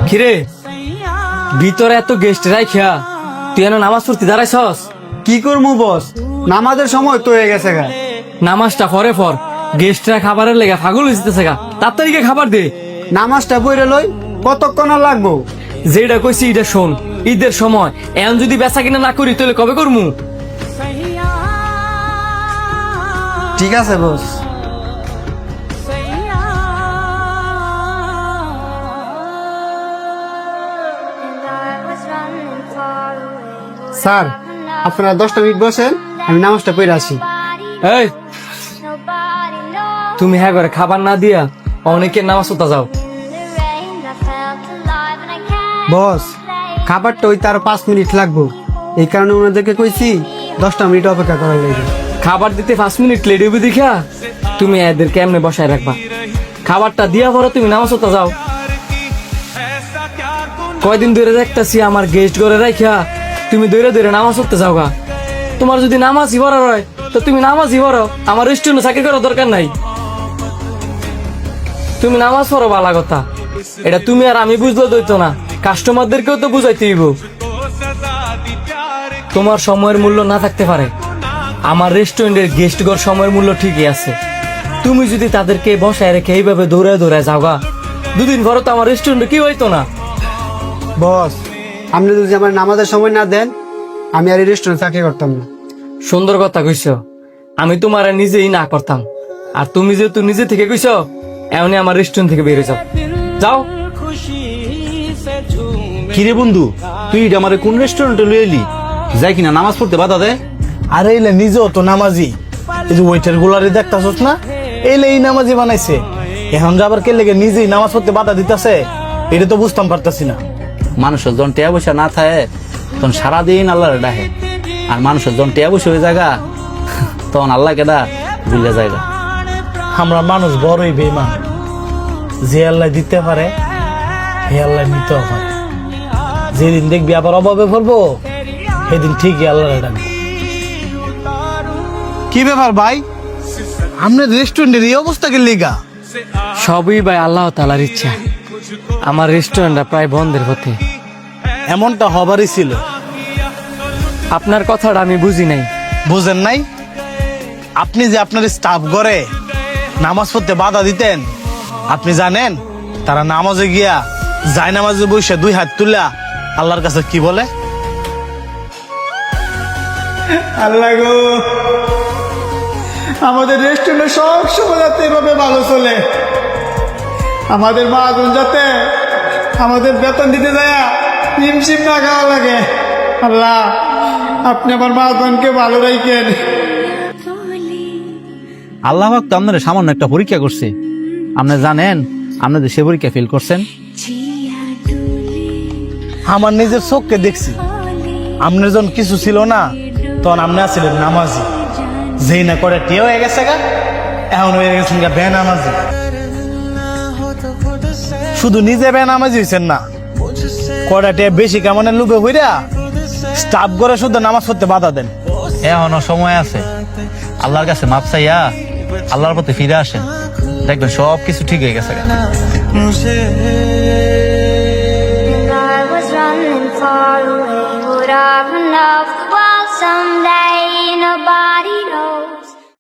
কিরে ভিতরে এত গেস্ট রাইখা তুই এনে নামাজ পড়তে দাঁড়াইছস? কি করবো বস, নামাজের সময় তো হয়ে গেছে গা। নামাজটা পরে পর, গেস্টরা খাবারের লেগে পাগল হইতেছে গা, তাড়াতাড়ি গিয়ে খাবার দে। নামাজটা পড়ে লই, কতক্ষণ আর লাগবো? যেটা কইছি এটা শোন, ঈদের সময় এখন যদি বেচা কিনা না করি তাহলে কবে করমু? ঠিক আছে বস। স্যার, আপনারা 10টা মিনিট বসেন, আমি নামাজটা পড়ে আসি। এই তুমি হ্যাঁ করে খাবার না দিয়া অনেকের নামাজ পড়তে যাও। বস, খাবারটা ওই তার 5 মিনিট লাগবো, এই কারণে ওনাদেরকে কইছি 10টা মিনিট অপেক্ষা করার লাগে। খাবার দিতে 5 মিনিট লেট হইবে দেখা তুমি এদের কেমনে বসায় রাখবা? খাবারটা দিয়া পরে তুমি নামাজ পড়তে যাও। কয়দিন ধরে দেখতেছি আমার গেস্ট ঘরে রাখা তুমি দৌড়ে দৌড়ে নামাজ পড়তে যাও গা। তোমার যদি নামাজই পড়ার হয় তো তুমি নামাজই পড়ো, আমার রেস্টুরেন্টে চাকরি করার দরকার নাই। তুমি নামাজ পড়ো ভালো কথা, এটা তুমি আর আমি বুঝলে দইতো না, কাস্টমারদেরকেও তো বুঝাইতে হইব। তোমার সময়ের মূল্য না থাকতে পারে, আমার রেস্টুরেন্টের গেস্ট ঘর সময়ের মূল্য ঠিকই আছে। তুমি যদি তাদেরকে বসায় রেখে এইভাবে দৌড়ায় দৌড়ায় যাও গা, দুদিন পরে তো আমার রেস্টুরেন্টে কি হইতো না। বস, আপনি যদি আমার নামাজের সময় না দেন, আমি আর এই রেস্টুরেন্টে চাকরি করতাম না। সুন্দর কথা কইছ, আমি তোমার নিজেই না করতাম, আর তুমি যেহেতু নিজে থেকে কইছ এমনি আমার রেস্টুরেন্ট থেকে বেরিয়ে যাও। যাও। কিরে বন্ধু, তুই আমারে কোন রেস্টুরেন্টে লই এলি? যাই কিনা নামাজ পড়তে বাধা দে। আরে এলে নিজেও তো নামাজি, এই যে ওয়েটার গুলারে দেখতাছস না, এলে এই নামাজি বানাইছে। এখন যে আবার কে লেগে নিজেই নামাজ পড়তে বাধা দিতেছে, এটা তো বুঝতাম পারতাছি না। মানুষের জন টেয়া পয়সা না থাকে তখন সারাদিন আল্লাহরে ডাকে, আর মানুষের জন টেয়া পয়সা হয়ে জায়গা তখন আল্লাহ কেডা ভুলে জায়গা। আমরা মানুষ বড়ই বেঈমান, যে আল্লাহ দিতে পারে হে আল্লাহ নিতেও পারে। যেদিন দেখবি আবার অভাবে পড়বো সেদিন ঠিকই আল্লাহরে ডাকবো। কি ব্যাপার ভাই, আপনার রেস্টুরেন্টের এই অবস্থা কে লেগা? সবই ভাই আল্লাহ তাআলার ইচ্ছা। আমার রেস্টুরেন্টটা প্রায় বন্ধের পথে। এমনটা হবারই ছিল। আপনার কথাটা আমি বুঝি নাই। বুঝেন নাই? আপনি যে আপনার স্টাফ করে নামাজ পড়তে বাধা দিতেন, আপনি জানেন তারা নামাজে গিয়া যায় নামাজে বসে 2 হাত তুলা আল্লাহর কাছে কি বলে? আল্লাহ গো, আমাদের রেস্টুরেন্টে সব সময় যাতে এভাবে ভালো চলে, আমাদের মহাজন যাতে আমাদের বেতন দিতে যায় হিমশিম না খাওয়া লাগে। আল্লাহ, আপনি আমার মহাজনকে ভালো রাখেন। আল্লাহ পাক তো আপনারা সামান্য একটা পরীক্ষা করছে। আপনি জানেন আপনাদের সে পরীক্ষা ফেল করছেন। আমার নিজের চোখকে দেখছি, আপনার যখন কিছু ছিল না তখন আপনি আছিলেন নামাজি, যেই না করে টিয়া হয়ে গেছে গা, এখন হয়ে গেছেন গা বেনামাজি। শুধু নিজে বেনামাজি হয়েছেন না, কয়টা টিয়া বেশি কেমনের লুবে হইরা স্টাফ করে শুধু নামাজ পড়তে বাধা দেন। এখনো সময় আছে, আল্লাহর কাছে মাপ চাইয়া আল্লাহর প্রতি ফিরে আসেন, দেখবেন সব কিছু ঠিক হয়ে গেছে। I was running far away, would I run out?